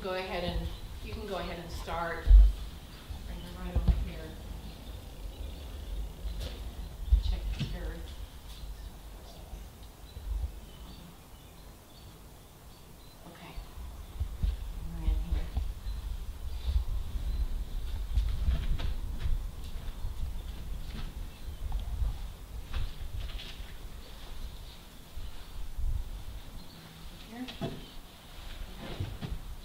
go ahead and start. Bring them right over here. Check the girth. Okay. Right in here. Here.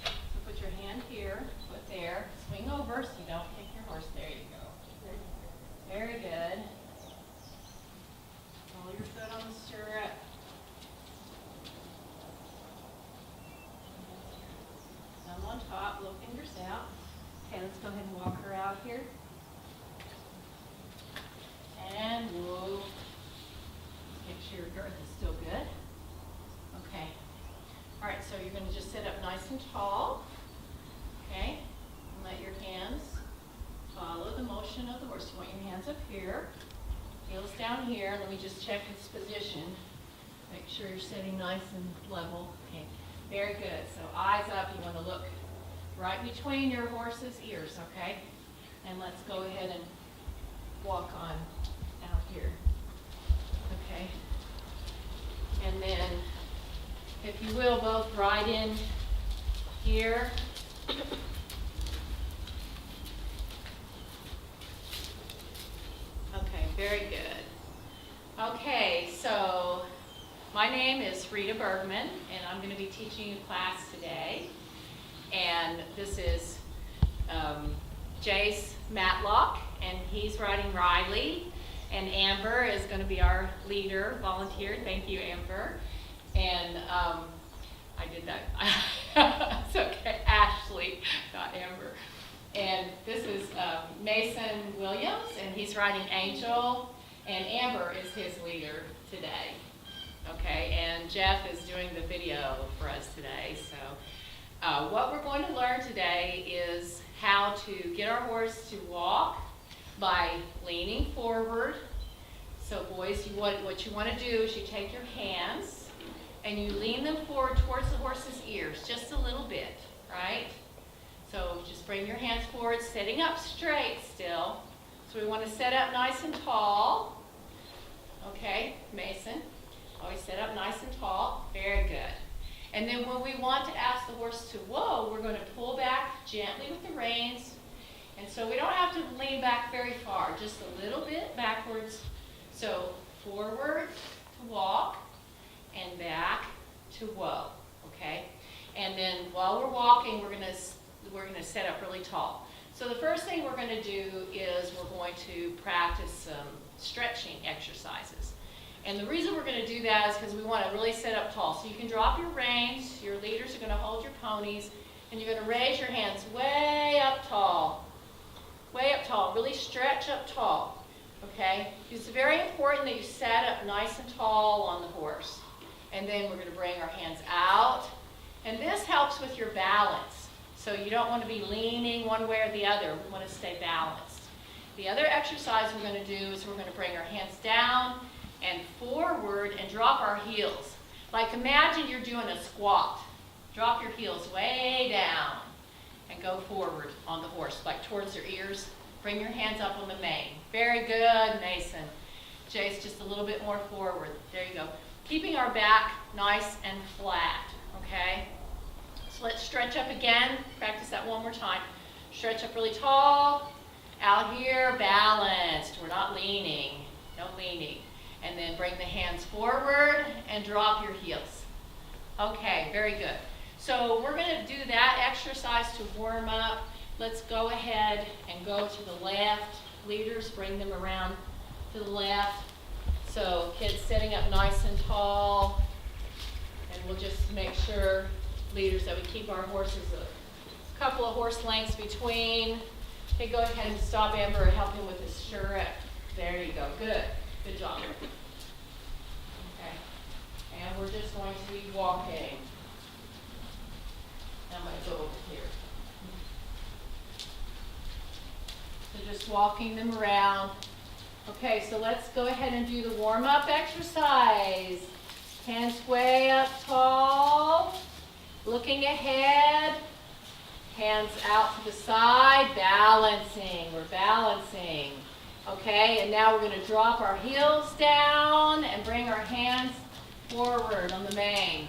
So put your hand here, foot there, swing over so you don't kick your horse. There you go. Very good. Roll your foot on the stirrup. Thumb on top, little fingers out. Okay, let's go ahead and walk her out here. And whoa. Make sure your girth is still good. Okay. All right, so you're going to just sit up nice and tall. Okay. And let your hands follow the motion of the horse. You want your hands up here. Heels down here. Let me just check its position. Make sure you're sitting nice and level. Okay. Very good. So eyes up. You want to look right between your horse's ears, okay? And let's go ahead and walk on out here. Okay. And then, if you will, both ride in here. Okay, very good. Okay, so my name is Rita Bergman, and I'm going to be teaching you class today. And this is Jace Matlock, and he's riding Riley. And Amber is going to be our leader, volunteer. Thank you, Amber. And I did that. It's okay. Ashley, not Amber. And this is Mason Williams, and he's riding Angel. And Amber is his leader today. Okay, and Jeff is doing the video for us today. So what we're going to learn today is how to get our horse to walk by leaning forward. So boys, what you want to do is you take your hands and you lean them forward towards the horse's ears, just a little bit, right? So just bring your hands forward, sitting up straight still. So we want to set up nice and tall. Okay, Mason, always set up nice and tall. Very good. And then when we want to ask the horse to whoa, we're going to pull back gently with the reins. And so we don't have to lean back very far, just a little bit backwards. So forward to walk and back to whoa, okay? And then while we're walking, we're gonna set up really tall. So the first thing we're going to do is we're going to practice some stretching exercises. And the reason we're going to do that is because we want to really set up tall. So you can drop your reins, your leaders are going to hold your ponies, and you're going to raise your hands way up tall. Way up tall, really stretch up tall, okay? It's very important that you set up nice and tall on the horse. And then we're going to bring our hands out. And this helps with your balance. So you don't want to be leaning one way or the other. We want to stay balanced. The other exercise we're going to do is we're going to bring our hands down and forward and drop our heels. Like imagine you're doing a squat. Drop your heels way down. And go forward on the horse, like towards their ears. Bring your hands up on the mane. Very good, Mason. Jace, just a little bit more forward. There you go. Keeping our back nice and flat, okay? So let's stretch up again. Practice that one more time. Stretch up really tall. Out here, balanced. We're not leaning. No leaning. And then bring the hands forward and drop your heels. Okay, very good. So we're going to do that exercise to warm up. Let's go ahead and go to the left. Leaders, bring them around to the left. So kids sitting up nice and tall. And we'll just make sure, leaders, that we keep our horses a couple of horse lengths between. Okay, go ahead and stop Amber and help him with his stirrup. There you go. Good. Good job. Okay. And we're just going to be walking. I'm going to go over here. So just walking them around. Okay, so let's go ahead and do the warm-up exercise. Hands way up tall. Looking ahead. Hands out to the side, balancing. We're balancing. Okay, and now we're going to drop our heels down and bring our hands forward on the mane.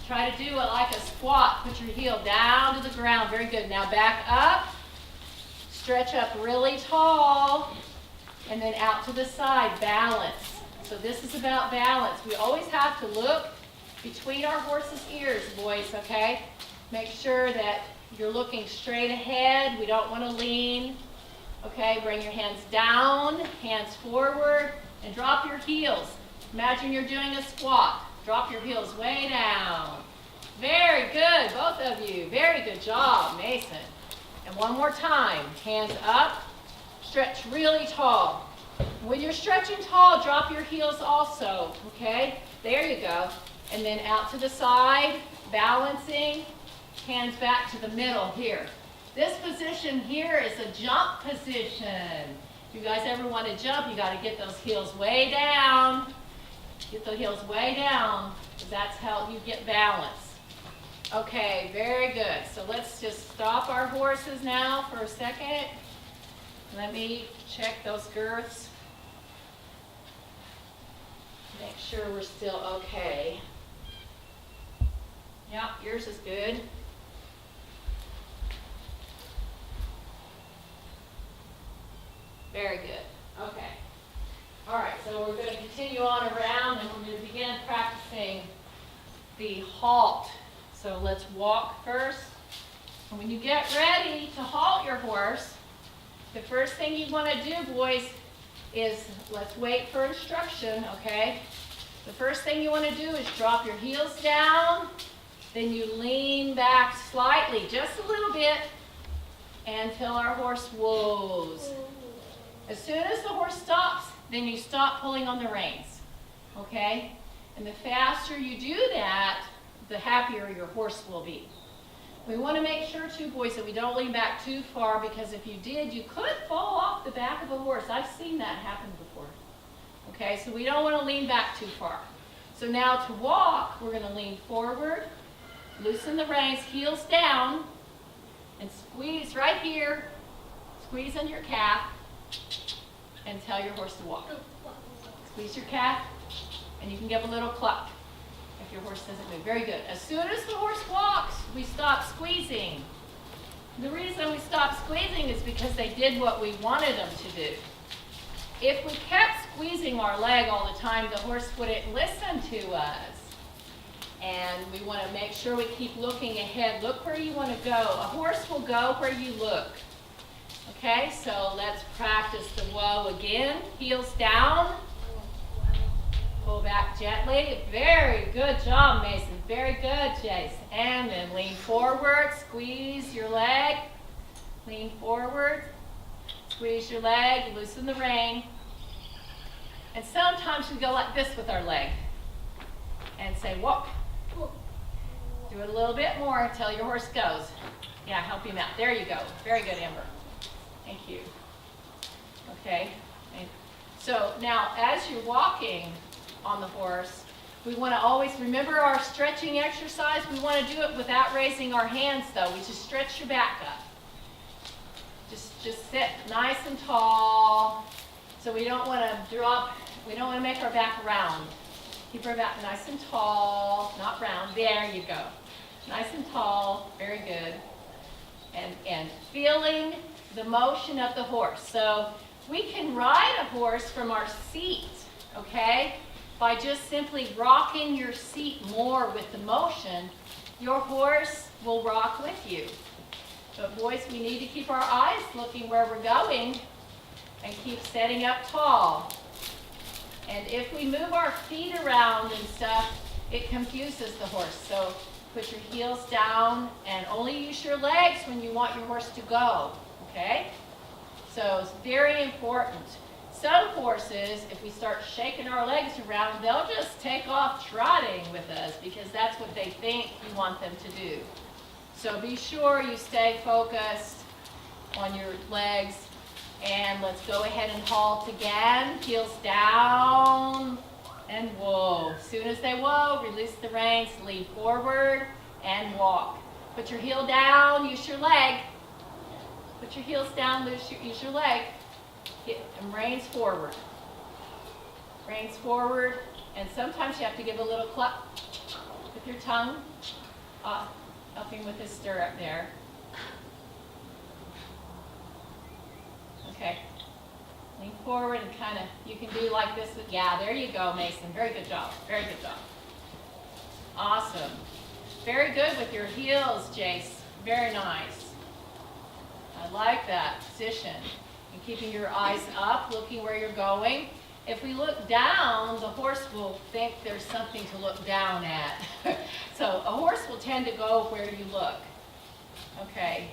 Try to do it like a squat. Put your heel down to the ground. Very good. Now back up. Stretch up really tall. And then out to the side. Balance. So this is about balance. We always have to look between our horse's ears, boys, okay? Make sure that you're looking straight ahead. We don't want to lean. Okay, bring your hands down, hands forward, and drop your heels. Imagine you're doing a squat. Drop your heels way down. Very good, both of you. Very good job, Mason. And one more time. Hands up. Stretch really tall. When you're stretching tall, drop your heels also. Okay? There you go. And then out to the side, balancing. Hands back to the middle here. This position here is a jump position. If you guys ever want to jump, you got to get those heels way down. Get the heels way down, because that's how you get balance. Okay, very good. So let's just stop our horses now for a second. Let me check those girths. Make sure we're still okay. Yep, yours is good. Very good. Okay. All right, so we're going to continue on around and we're going to begin practicing the halt. So let's walk first. And when you get ready to halt your horse, the first thing you want to do, boys, is let's wait for instruction, okay? The first thing you want to do is drop your heels down, then you lean back slightly, just a little bit, until our horse whoas. As soon as the horse stops, then you stop pulling on the reins, okay? And the faster you do that, the happier your horse will be. We want to make sure, too, boys, that we don't lean back too far, because if you did, you could fall off the back of a horse. I've seen that happen before. Okay, so we don't want to lean back too far. So now to walk, we're going to lean forward, loosen the reins, heels down, and squeeze right here. Squeeze on your calf, and tell your horse to walk. Squeeze your calf, and you can give a little cluck if your horse doesn't move. Very good. As soon as the horse walks, we stop squeezing. The reason we stop squeezing is because they did what we wanted them to do. If we kept squeezing our leg all the time, the horse wouldn't listen to us. And we want to make sure we keep looking ahead. Look where you want to go. A horse will go where you look. Okay, so let's practice the whoa again. Heels down. Pull back gently. Very good job, Mason. Very good, Jace. And then lean forward. Squeeze your leg. Lean forward. Squeeze your leg. Loosen the rein. And sometimes we go like this with our leg. And say, walk. Do it a little bit more until your horse goes. Yeah, help him out. There you go. Very good, Amber. Thank you. Okay. So now, as you're walking on the horse, we want to always remember our stretching exercise. We want to do it without raising our hands, though. We just stretch your back up. Just sit nice and tall. So we don't want to drop. We don't want to make our back round. Keep our back nice and tall, not round. There you go. Nice and tall. Very good. And feeling the motion of the horse. So we can ride a horse from our seat, okay? By just simply rocking your seat more with the motion, your horse will rock with you. But boys, we need to keep our eyes looking where we're going and keep setting up tall. And if we move our feet around and stuff, it confuses the horse. So put your heels down and only use your legs when you want your horse to go. Okay? So it's very important. Some horses, if we start shaking our legs around, they'll just take off trotting with us because that's what they think you want them to do. So be sure you stay focused on your legs. And let's go ahead and halt again. Heels down and whoa. As soon as they whoa, release the reins, lean forward and walk. Put your heel down, use your leg. Put your heels down, use your leg. And reins forward. Reins forward. And sometimes you have to give a little cluck with your tongue, helping with this stirrup there. Okay. Lean forward and kind of, you can do like this. Yeah, there you go, Mason. Very good job. Very good job. Awesome. Very good with your heels, Jace. Very nice. I like that position. And keeping your eyes up, looking where you're going. If we look down, the horse will think there's something to look down at. So a horse will tend to go where you look. Okay,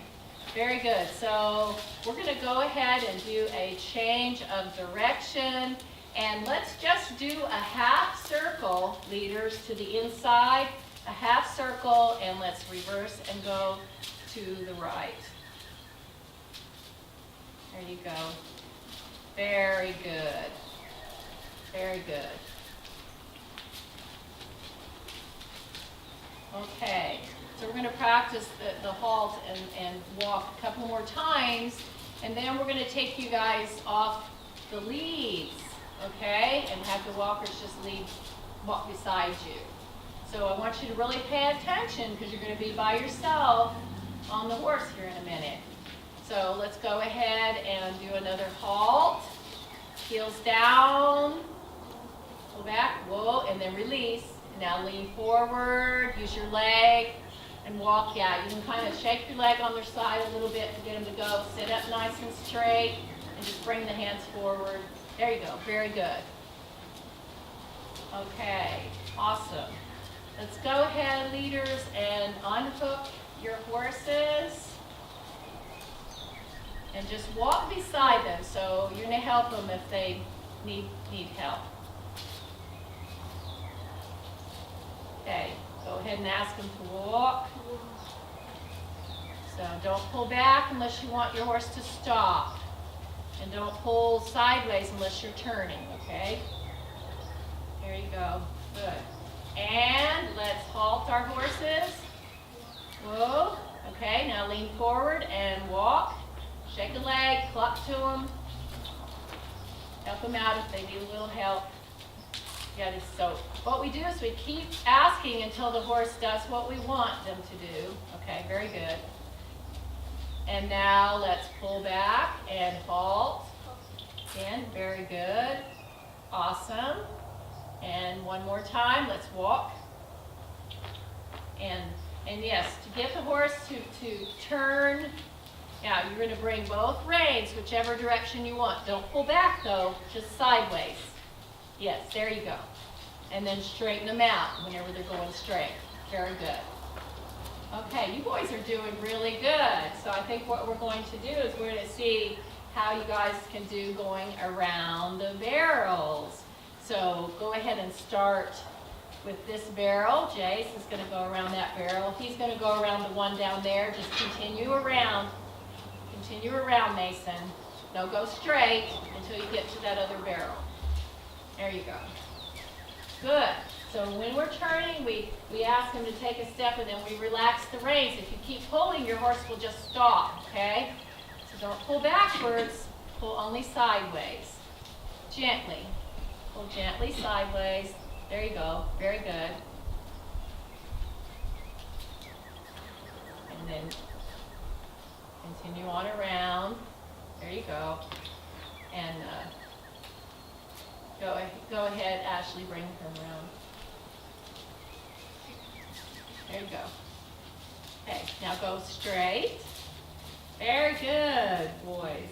very good. So we're going to go ahead and do a change of direction. And let's just do a half circle, leaders, to the inside. A half circle, and let's reverse and go to the right. There you go. Very good. Very good. Okay, so we're going to practice the halt and walk a couple more times, and then we're going to take you guys off the leads, okay, and have the walkers just walk beside you. So I want you to really pay attention because you're going to be by yourself on the horse here in a minute. So let's go ahead and do another halt. Heels down. Go back. Whoa. And then release. Now lean forward. Use your leg. And walk. Yeah, you can kind of shake your leg on their side a little bit to get them to go. Sit up nice and straight. And just bring the hands forward. There you go. Very good. Okay. Awesome. Let's go ahead, leaders, and unhook your horses. And just walk beside them. So you're going to help them if they need help. Okay, go ahead and ask them to walk. So don't pull back unless you want your horse to stop. And don't pull sideways unless you're turning, okay? There you go. Good. And let's halt our horses. Whoa. Okay, now lean forward and walk. Shake a leg, cluck to them. Help them out if they need a little help. Yeah, so what we do is we keep asking until the horse does what we want them to do. Okay, very good. And now let's pull back and halt. Again, very good. Awesome. And one more time, let's walk. And yes, to get the horse to turn. Now, you're going to bring both reins whichever direction you want. Don't pull back, though, just sideways. Yes, there you go. And then straighten them out whenever they're going straight. Very good. Okay, you boys are doing really good. So I think what we're going to do is we're going to see how you guys can do going around the barrels. So go ahead and start with this barrel. Jace is going to go around that barrel. He's going to go around the one down there. Just continue around. Continue around, Mason. No, go straight until you get to that other barrel. There you go. Good. So when we're turning, we ask him to take a step and then we relax the reins. If you keep pulling, your horse will just stop, okay? So don't pull backwards, pull only sideways. Gently. Pull gently sideways. There you go. Very good. And then continue on around. There you go. And go ahead, Ashley, bring him around. There you go. Okay, now go straight. Very good, boys.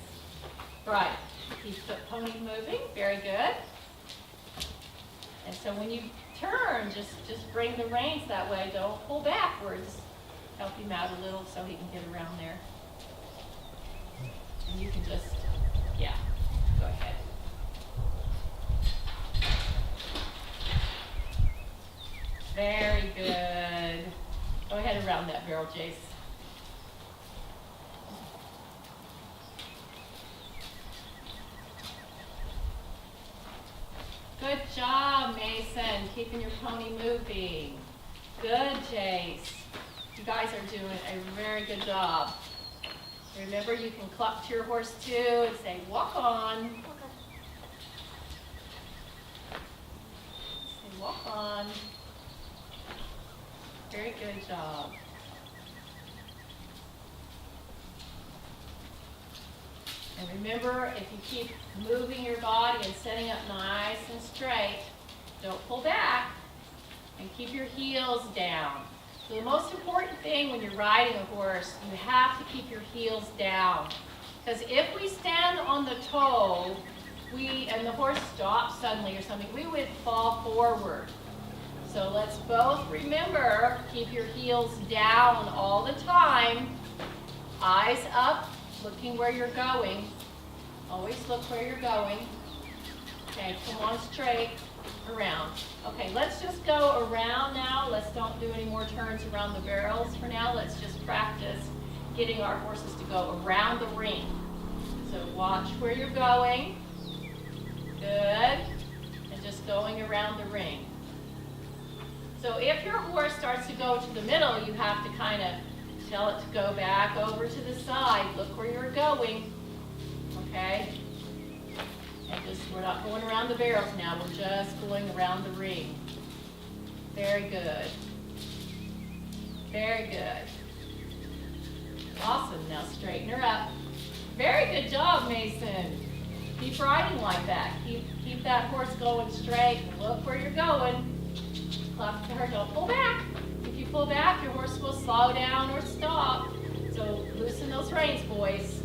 Right, keep the pony moving. Very good. And so when you turn, just bring the reins that way. Don't pull backwards. Help him out a little so he can get around there. And you can just, yeah, go ahead. Very good. Go ahead and round that barrel, Jace. Good job, Mason, keeping your pony moving. Good, Jace. You guys are doing a very good job. Remember, you can cluck to your horse too and say, walk on. Say, walk on. Very good job. And remember, if you keep moving your body and setting up nice and straight, don't pull back and keep your heels down. So the most important thing when you're riding a horse, you have to keep your heels down. Because if we stand on the toe, and the horse stops suddenly or something, we would fall forward. So let's both remember, keep your heels down all the time. Eyes up, looking where you're going. Always look where you're going. Okay, come on straight, around. Okay, let's just go around now. Let's don't do any more turns around the barrels for now. Let's just practice getting our horses to go around the ring. So watch where you're going. Good. And just going around the ring. So if your horse starts to go to the middle, you have to kind of tell it to go back over to the side. Look where you're going. Okay? And just, we're not going around the barrels now. We're just going around the ring. Very good. Very good. Awesome. Now straighten her up. Very good job, Mason. Keep riding like that. Keep that horse going straight. Look where you're going. Cluck to her. Don't pull back. If you pull back, your horse will slow down or stop. So loosen those reins, boys.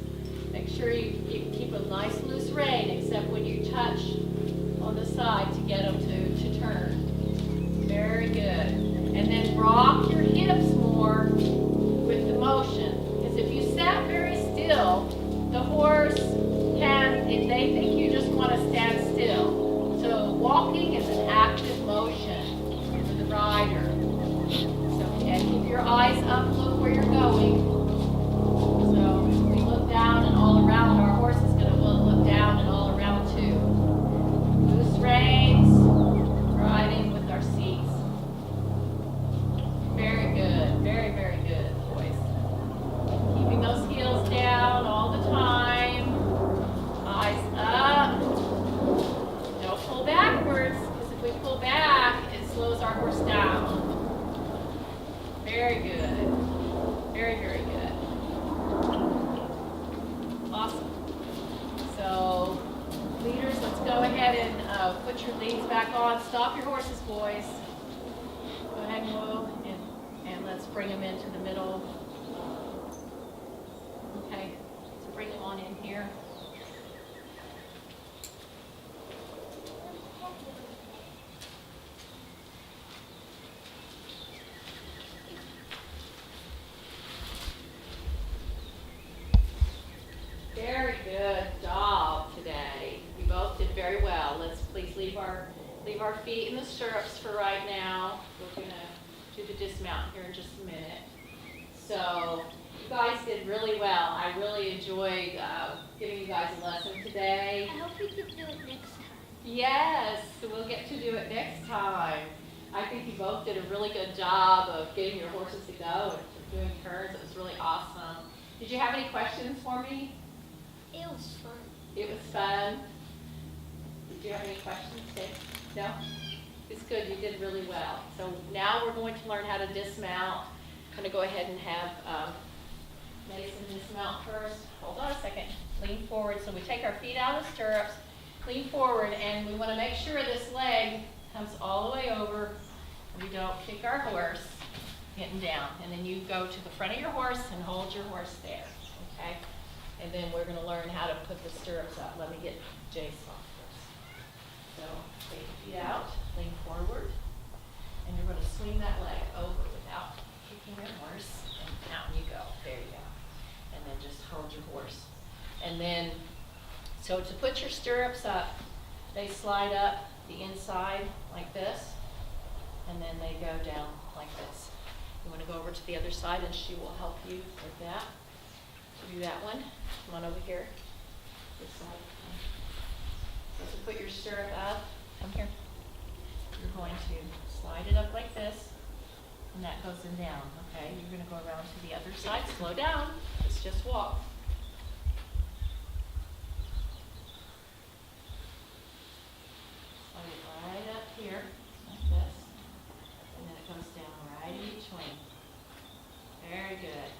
Make sure you keep a nice loose rein, except when you touch on the side to get them to turn. Very good. And then rock your hips more with the motion. Because if you sat very still, the horse can, if they think you just want to stand still. So walking is an active motion for the rider. So, and keep your eyes up, look where you're going. So we look down and all around. Our horse is going to look down and all around too. Loose reins, riding with our seats. Very good. Very, very good, boys. Keeping those heels down all the time. Eyes up. Don't pull backwards, because if we pull back, it slows our horse down. Very good. Very, very good. Awesome. So, leaders, let's go ahead and put your leads back on. Stop your horses, boys. Go ahead and move, and let's bring them into the middle. Okay, so bring them on in here. Very good job today. You both did very well. Let's please leave our feet in the stirrups for right now. We're going to do the dismount here in just a minute. So you guys did really well. I really enjoyed giving you guys a lesson today. I hope we can do it next time. Yes, we'll get to do it next time. I think you both did a really good job of getting your horses to go and doing turns. It was really awesome. Did you have any questions for me? It was fun. It was fun. Did you have any questions, Dave? No? It's good. You did really well. So now we're going to learn how to dismount. I'm going to go ahead and have Mason dismount first. Hold on a second. Lean forward. So we take our feet out of the stirrups, lean forward, and we want to make sure this leg comes all the way over. We don't kick our horse getting down. And then you go to the front of your horse and hold your horse there. Okay? And then we're going to learn how to put the stirrups up. Let me get Jace off first. So take your feet out, lean forward, and you're going to swing that leg over without kicking your horse. And down you go. There you go. And then just hold your horse. And then, so to put your stirrups up, they slide up the inside like this, and then they go down like this. You want to go over to the other side, and she will help you with that. Do that one. Come on over here. This side. So to put your stirrup up, come here. You're going to slide it up like this. and that goes in down, okay? You're gonna go around to the other side, slow down, let's just walk. Slide it right up here, like this, and then it goes down right in between. Very good.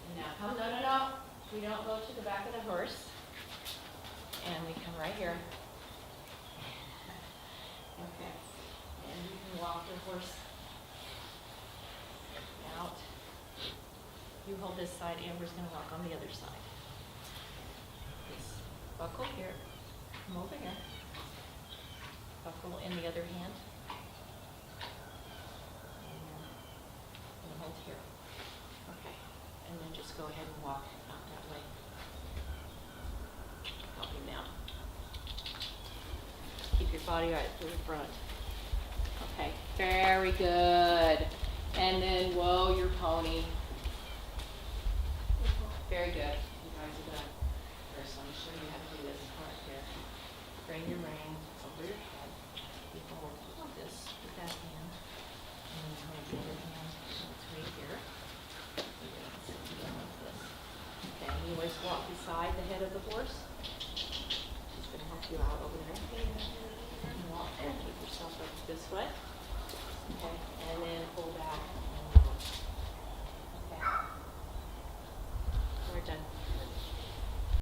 And now come, no, we don't go to the back of the horse. And we come right here. Okay. And you can walk your horse out. You hold this side, Amber's gonna walk on the other side. Just buckle here, come over here. Buckle in the other hand. And hold here. Okay. And then just go ahead and walk out that way. Help him now. Keep your body right through the front. Okay, very good. And then whoa your pony. Very good. You guys are done. First, let me show you how to do this part here. Bring your reins over your head. You hold this with that hand. And then hold the other hand. It's right here. Like this. Okay, you always walk beside the head of the horse. She's going to help you out over there. And walk there. Keep yourself up this way. Okay.